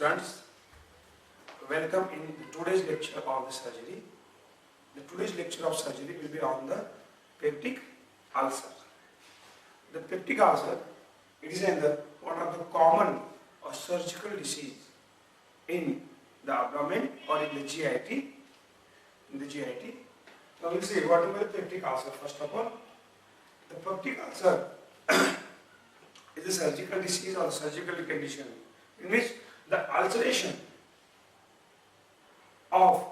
students, welcome in today's lecture of the surgery. The today's lecture of surgery will be on the peptic ulcer. The peptic ulcer, it is one of the common or surgical disease in the abdomen or in the GIT. Now we'll see what is the peptic ulcer. First of all, the peptic ulcer is a surgical disease or surgical condition in which the ulceration of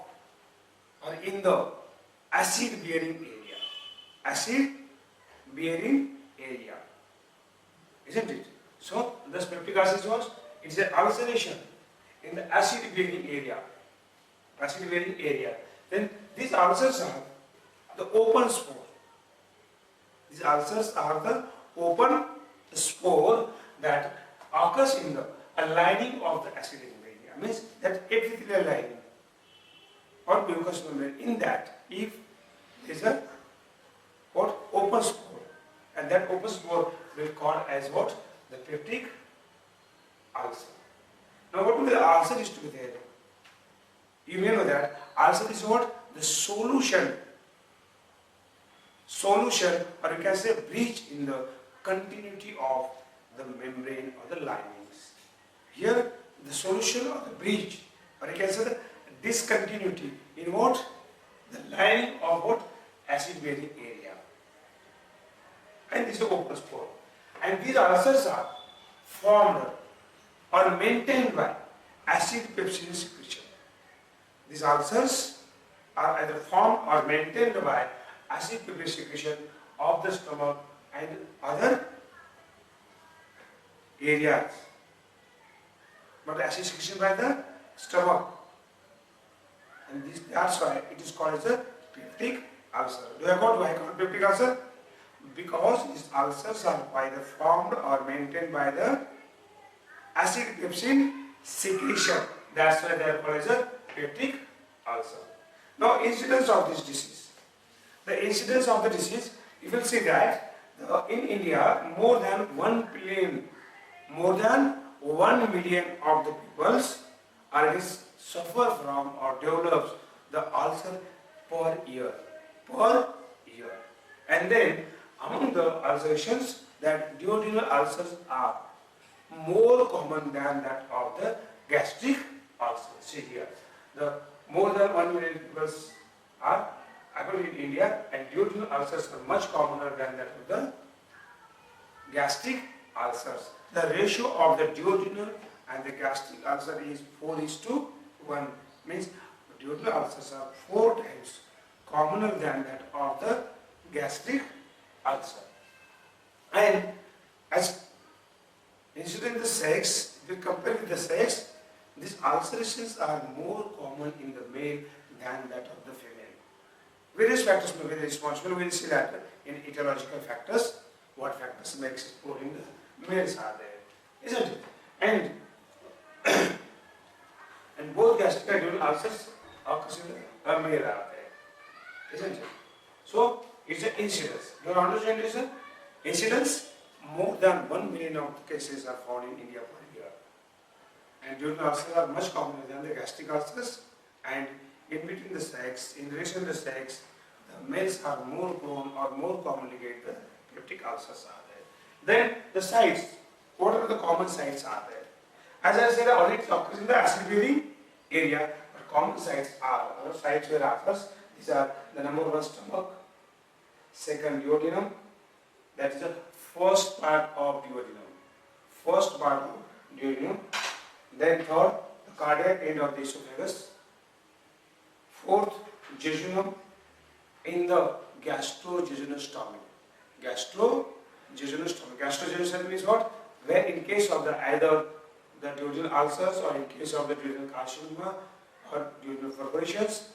or in the acid bearing area, isn't it? So this peptic ulcer was, it's an ulceration in the acid bearing area. Then these ulcers are the open spore. These ulcers are the open spore that occurs in the lining of the acid bearing area. Means that epithelial lining or mucous membrane. In that, if there is a open spore, and that open spore will called as what? The peptic ulcer. Now what will the ulcer is to be there? You may know that ulcer is what? The solution or you can say breach in the continuity of the membrane or the linings. Here the solution or the breach, or you can say the discontinuity in what? The lining of what? Acid bearing area. And this is the open spore. And these ulcers are formed or maintained by acid pepsin secretion. These ulcers are either formed or maintained by acid pepsin secretion of the stomach and other areas. But acid secretion by the stomach. And that's why it is called as a peptic ulcer. Do I call it peptic ulcer? Because these ulcers are either formed or maintained by the acid pepsin secretion. That's why they are called as a peptic ulcer. Now, incidence of this disease. The incidence of the disease, you will see that in India, more than 1 million of the peoples suffer from or develops the ulcer per year. And then among the ulcerations, that duodenal ulcers are more common than that of the gastric ulcers. See here, the more than 1 million people are available in India, and duodenal ulcers are much commoner than that of the gastric ulcers. The ratio of the duodenal and the gastric ulcer is 4:1. Means duodenal ulcers are 4 times commoner than that of the gastric ulcer. And as incident in the sex, if you compare with the sex, these ulcerations are more common in the male than that of the female. Various factors may be responsible. We will see that in etiological factors, what factors makes it poor in the males are there, isn't it? And and both gastric and duodenal ulcers occurs in the male are there, isn't it? So it's an incidence. Do you understand this? Incidence, more than 1 million of the cases are found in India per year. And duodenal ulcers are much commoner than the gastric ulcers. And in between the sex, in relation to the sex, the males are more prone or more commonly get the peptic ulcers are there. Then the sites, what are the common sites are there? As I said already, it occurs in the acid bearing area, but common sites are other sites where occurs. These are the number 1, stomach, second, duodenum, that is the first part of duodenum, then third, the cardiac end of the esophagus, fourth, jejunum, in the gastrojejunal stomach. Gastrojejunal means what? Where in case of either the duodenal ulcers or in case of the duodenal carcinoma or duodenal perforations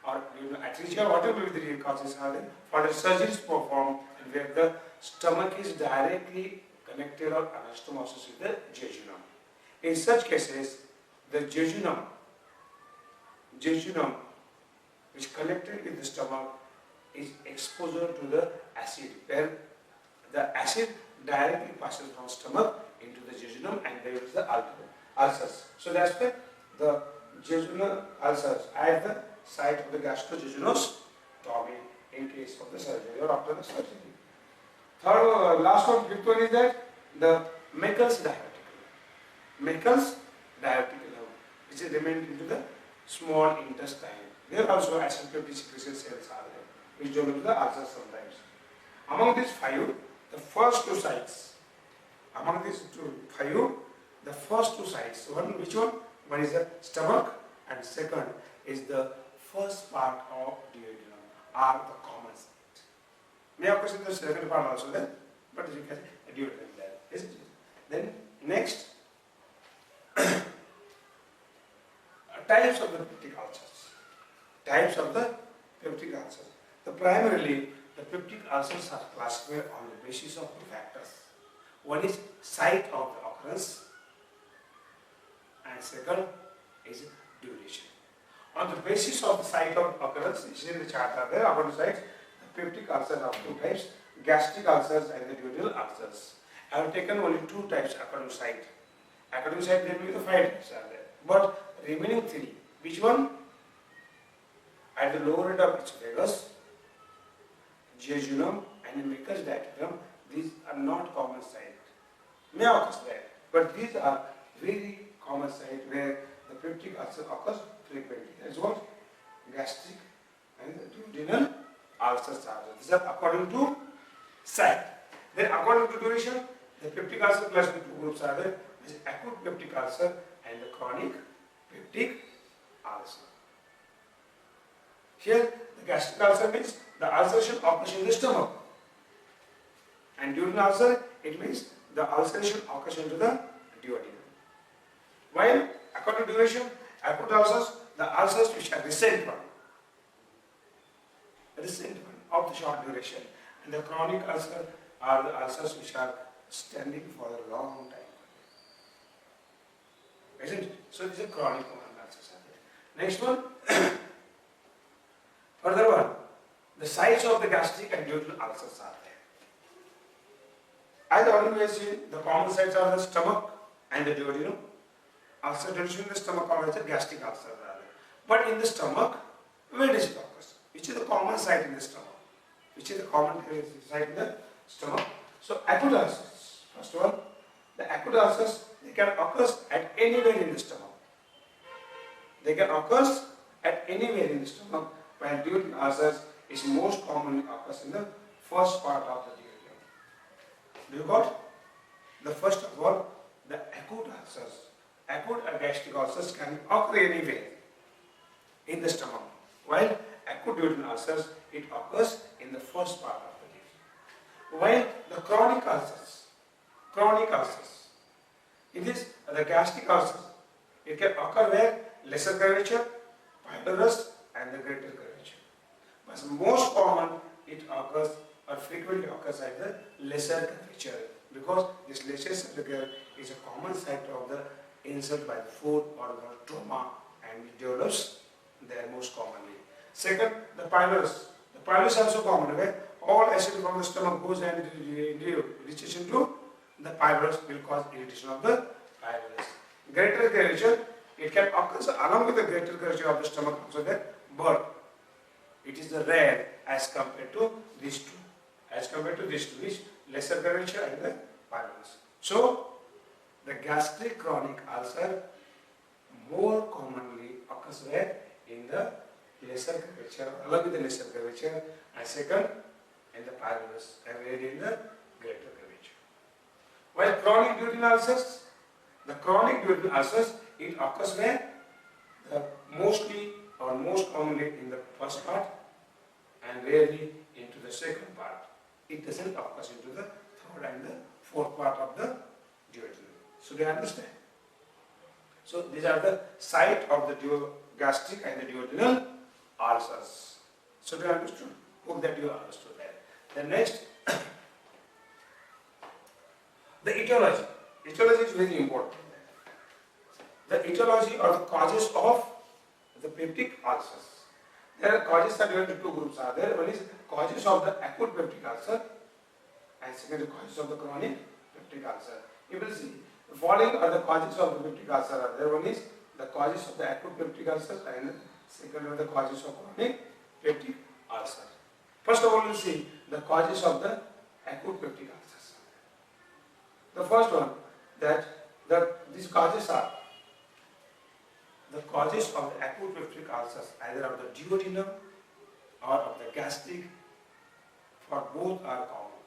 or duodenal atresia, whatever the real causes are there, for the surgery is performed and where the stomach is directly connected or anastomosis with the jejunum. In such cases, the jejunum which connected with the stomach is exposed to the acid, where the acid directly passes from stomach into the jejunum and there is the ulcer. ulcers. So that's why the jejunal ulcers at the site of the gastrojejunostomy in case of the surgery or after the surgery. Third, last one, fifth one is that the Meckel's diverticulum. Meckel's diverticulum, which is remained into the small intestine. There also asymptotic secretion cells are there, which go into the ulcers sometimes. Among these five, the first two sites. Among these five, the first two sites. Which one? One is the stomach, and second is the first part of duodenum, are the common site. May of course in the second part also there, but as you can see, duodenum there. Isn't it? Then next, types of the peptic ulcers. Types of the peptic ulcers. Primarily, the peptic ulcers are classified on the basis of two factors. One is site of the occurrence, and second is duration. On the basis of the site of occurrence, this is in the chart are there, according to sites, the peptic ulcers are two types, gastric ulcers and the duodenal ulcers. I have taken only two types according to site. According to site, there will be the five types are there. But remaining three, which one? At the lower end of esophagus, jejunum and the Meckel's diverticulum, these are not common site. May occur there, but these are very common site where the peptic ulcer occurs frequently. That is what? Gastric and the duodenal ulcers are there. These are according to site. Then according to duration, the peptic ulcer classified into two groups are there, which is acute peptic ulcer and the chronic peptic ulcer. Here, the gastric ulcer means the ulceration occurs in the stomach, and duodenal ulcer, it means the ulceration occurs into the duodenum. While according to duration, acute ulcers, the ulcers which are recent one of the short duration, and the chronic ulcer are the ulcers which are standing for a long time. Isn't it? So these are chronic ulcers. Next one. Further one, the sites of the gastric and duodenal ulcers are there. As already we have seen, the common sites are the stomach and the duodenum. Ulcer in the stomach are the gastric ulcers are there. But in the stomach, where does it occur? Which is the common site in the stomach? Which is the common site in the stomach? So acute ulcers. First one, the acute ulcers, they can occur at anywhere in the stomach. They can occur at anywhere in the stomach, while duodenal ulcers is most commonly occurs in the first part of the duodenum. Do you got? The first of all, the acute ulcers. Acute gastric ulcers can occur anywhere in the stomach, while acute duodenal ulcers, it occurs in the first part of the duodenum. While the chronic ulcers, it is the gastric ulcers. It can occur where? Lesser curvature, pylorus and the greater curvature. But most common it occurs or frequently occurs at the lesser curvature, because this lesser curvature is a common site of the insult by the food or the trauma, and it develops there most commonly. Second, the pylorus. The pylorus is also common where all acid from the stomach goes and reaches into the pylorus, will cause irritation of the pylorus. Greater curvature, it can occur along with the greater curvature of the stomach also there, but it is rare as compared to these two. As compared to these two, which lesser curvature and the pylorus. So, the gastric chronic ulcer more commonly occurs where? In the lesser curvature, along with the lesser curvature, and second in the pylorus, and rarely in the greater curvature. While chronic duodenal ulcers, the chronic duodenal ulcers, it occurs where? Mostly or most commonly in the first part and rarely into the second part. It doesn't occur into the third and the fourth part of the duodenum. So do you understand? So these are the site of the gastric and the duodenal ulcers. So do you understood? Hope that you understood that. Then next, the etiology. Etiology is very important. The etiology or the causes of the peptic ulcers. There are causes are divided into two groups are there. One is causes of the acute peptic ulcer and second is causes of the chronic peptic ulcer. You will see The following are the causes of the peptic ulcer. There one is the causes of the acute peptic ulcer and second are the causes of chronic peptic ulcer. First of all, we see the causes of the acute peptic ulcers. The first one these causes are the causes of the acute peptic ulcers either of the duodenum or of the gastric. For both are common.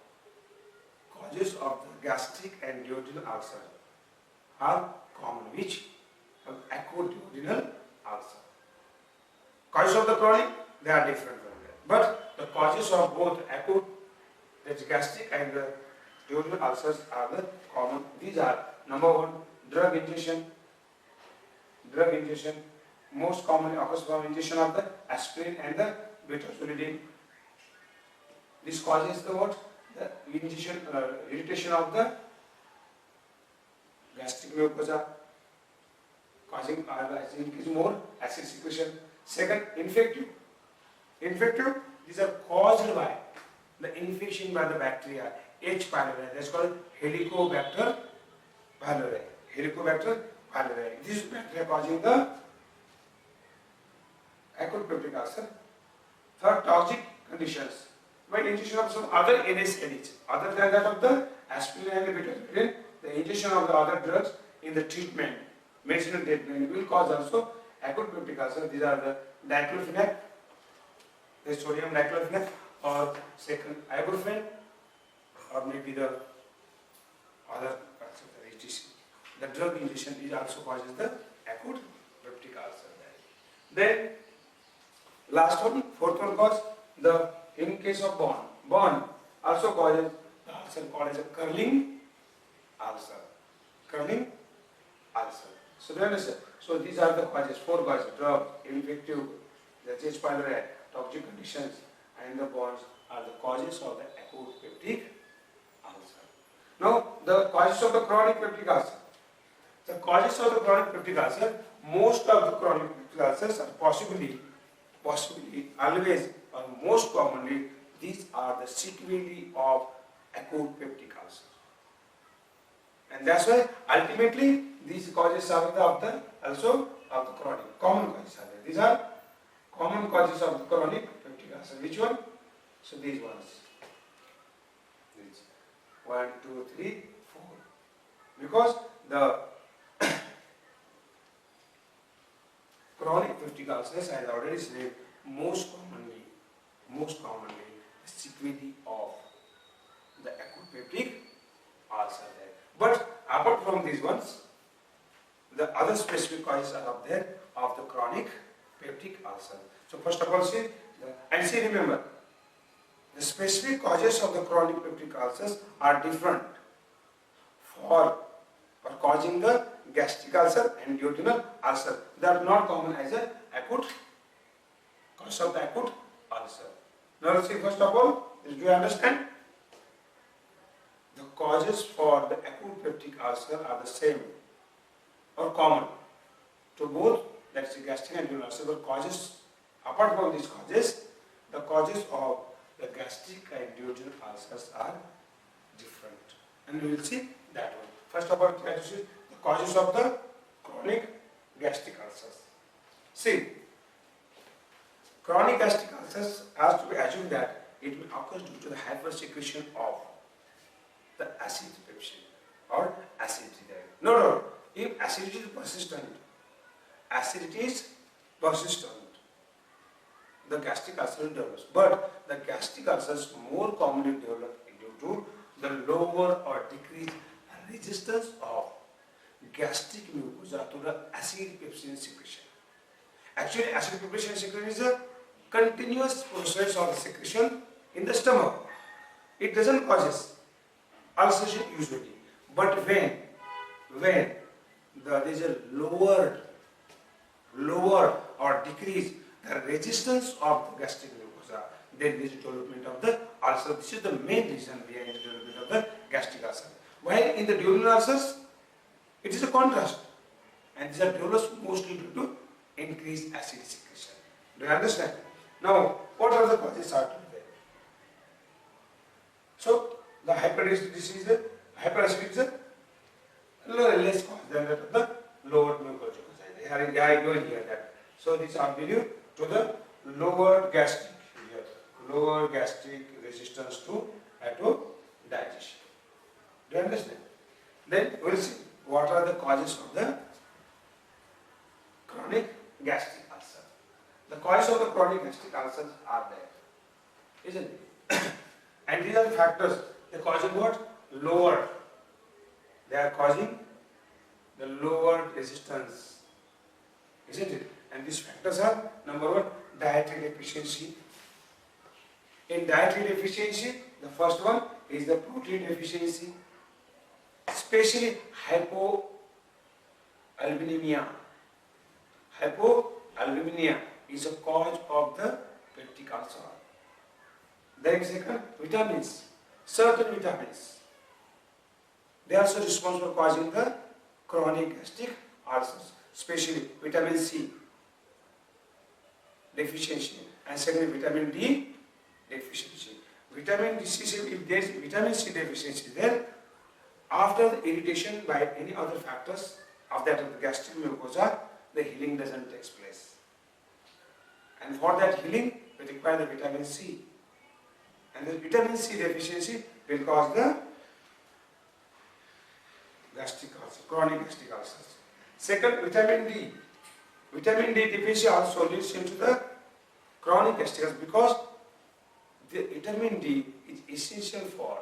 Causes of the gastric and duodenal ulcer are common, which acute duodenal ulcer. Causes of the chronic, they are different from that. But the causes of both acute, that's gastric and the duodenal ulcers are the common. These are number one, drug ingestion. Drug ingestion most commonly occurs from ingestion of the aspirin and the beta-zolidine. This causes the what? The ingestion, irritation of the gastric mucosa, causing increase more acid secretion. Second, infective. Infective, these are caused by the infection by the bacteria H. pylori. That's called Helicobacter pylori. Helicobacter pylori. This bacteria causing the acute peptic ulcer. Third, toxic conditions. By ingestion of some other NSAIDs, other than that of the aspirin and the beta-zolidine, the ingestion of the other drugs in the treatment, medicinal treatment will cause also acute peptic ulcer. These are the diclofenac, the sodium diclofenac, or second ibuprofen, or maybe the other the drug ingestion is also causes the acute peptic ulcer. Then last one, fourth one cause the in case of burn also causes the ulcer called as a curling ulcer. Curling ulcer. So do you understand? So these are the causes, four causes: drug, infective, the H. pylori, toxic conditions, and the burns are the causes of the acute peptic ulcer. Now the causes of the chronic peptic ulcer. The causes of the chronic peptic ulcer, most of the chronic peptic ulcers are possibly, always, or most commonly, these are the sequelae of acute peptic ulcer. And that's why ultimately these causes are also of the chronic. Common causes are there. These are common causes of the chronic peptic ulcer. Which one? So these ones. These 1, 2, 3, 4. Because the chronic peptic ulcers, as I already said, most commonly, the sequelae of the acute peptic ulcer there. But apart from these ones, the other specific causes are up there of the chronic peptic ulcer. So first of all, remember, the specific causes of the chronic peptic ulcers are different for causing the gastric ulcer and duodenal ulcer. They are not common as a acute cause of the acute ulcer. Now let's see, first of all, do you understand? The causes for the acute peptic ulcer are the same or common to both, that's the gastric and duodenal ulcer, but causes, apart from these causes, the causes of the gastric and duodenal ulcers are different. And we will see that one. First of all, try to see the causes of the chronic gastric ulcers. See, chronic gastric ulcers has to be assumed that it will occur due to the hypersecretion of the acid pepsin or acidity there. No. If acidity is persistent, the gastric ulcer develops. But the gastric ulcers more commonly develop due to the lower or decreased resistance of gastric mucosa to the acid pepsin secretion. Actually, acid pepsin secretion is a continuous process of secretion in the stomach. It doesn't cause ulceration usually, but when there is a lower or decrease the resistance of the gastric mucosa, then there is development of the ulcer. This is the main reason behind the development of the gastric ulcer. While in the duodenal ulcers, it is a contrast, and these are developed mostly due to increased acid secretion. Do you understand? Now, what are the causes are there? So, the hyperacidity is less cause than that of the lower mucosa. Here I go here that. So this are due to the lower gastric here, lower gastric resistance to digestion. Do you understand? Then we will see what are the causes of the chronic gastric ulcer. The causes of the chronic gastric ulcers are there, isn't it? And these are the factors. They are causing what? Lower. They are causing the lower resistance, isn't it? And these factors are, number one, dietary deficiency. In dietary deficiency, the first one is the protein deficiency, especially hypoalbuminemia. Hypoalbuminemia is a cause of the peptic ulcer. Then second, vitamins. Certain vitamins, they are also responsible for causing the chronic gastric ulcers, especially vitamin C deficiency and secondly vitamin D deficiency. Vitamin D deficiency, if there is vitamin C deficiency there, after the irritation by any other factors of that of the gastric mucosa, the healing doesn't take place. And for that healing, we require the vitamin C. And the vitamin C deficiency will cause the gastric ulcer, chronic gastric ulcers. Second, vitamin D. Vitamin D deficiency also leads into the chronic gastric ulcer because the vitamin D is essential for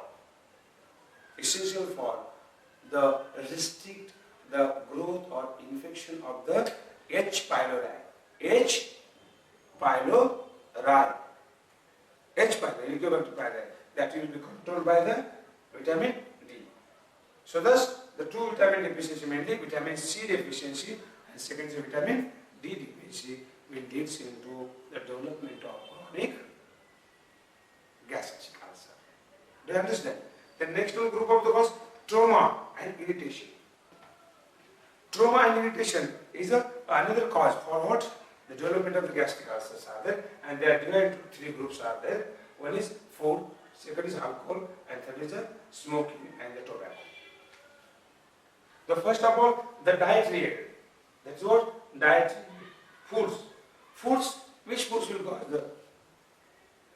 the restrict the growth or infection of the H. pylori. H. pylori. H. pylori, Helicobacter pylori, that will be controlled by the vitamin D. So thus, the two vitamin deficiency, mainly vitamin C deficiency and secondly vitamin D deficiency, will lead into the development of chronic gastric ulcer. Do you understand? The next one group of the cause, trauma and irritation. Trauma and irritation is another cause for what? The development of the gastric ulcers are there, and they are divided into three groups are there. One is food, second is alcohol, and third is smoking and the tobacco. The first of all, the dietary aid. That's what? Dietary aid. Foods. Foods, which foods will cause the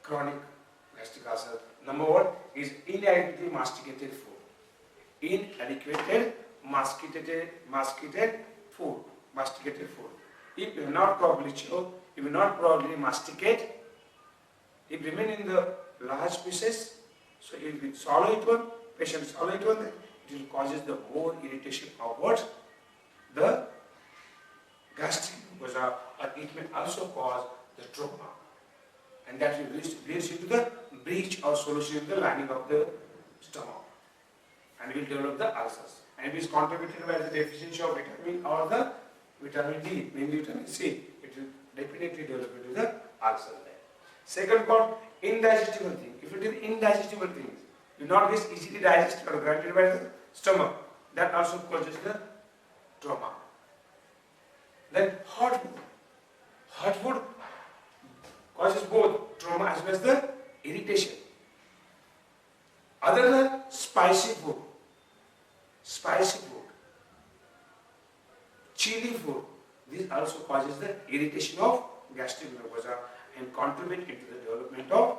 chronic gastric ulcer? Number one is inadequately masticated food. Inadequate masticated food. If you are not properly chew, if you not properly masticate, it remain in the large pieces. So if you swallow it one, patient swallow it one, then it will causes the more irritation of what? The gastric mucosa, or it may also cause the trauma. And that will leads into the breach or solution in the lining of the stomach. And will develop the ulcers. And it is contributed by the deficiency of vitamin or the vitamin D, mainly vitamin C. It will definitely develop into the ulcer there. Second called indigestible thing. If it is indigestible things, you not get easily digested or granted by the stomach, that also causes the trauma. Then hot food. Hot food causes both trauma as well as the irritation. Other than spicy food, chili food, this also causes the irritation of gastric mucosa and contribute into the development of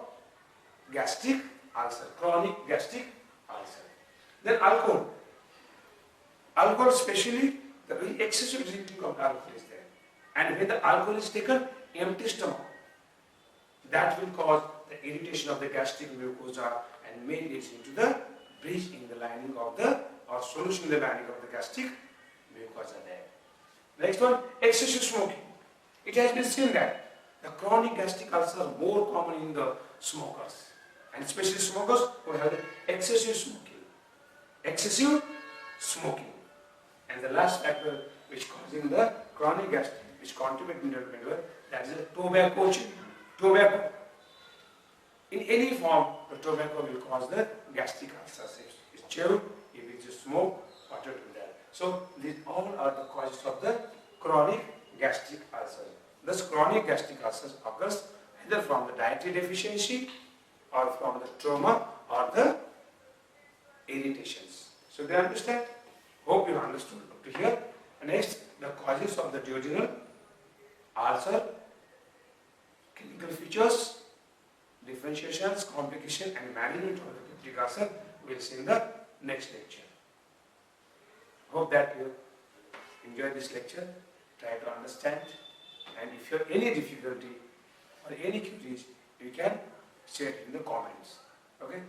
gastric ulcer, chronic gastric ulcer. Then alcohol. Alcohol, especially the excessive drinking of alcohol is there. And when the alcohol is taken, empty stomach, that will cause the irritation of the gastric mucosa and may lead into the breach in the lining of the, or solution in the lining of the gastric mucosa there. Next one, excessive smoking. It has been seen that the chronic gastric ulcers are more common in the smokers, and especially smokers who have excessive smoking. Excessive smoking. And the last factor which causing the chronic gastric, which contribute in development, that is tobacco chewing. Tobacco. In any form, the tobacco will cause the gastric ulcers. If it's chewed, if it's smoke, what to do that. So these all are the causes of the chronic gastric ulcers. Thus, chronic gastric ulcers occurs either from the dietary deficiency or from the trauma or the irritations. So, do you understand? Hope you understood up to here. Next, the causes of the duodenal ulcer, clinical features, differentiations, complication and management of the peptic ulcer we will see in the next lecture. Hope that you enjoy this lecture, try to understand, and if you have any difficulty or any queries, you can share it in the comments. Okay?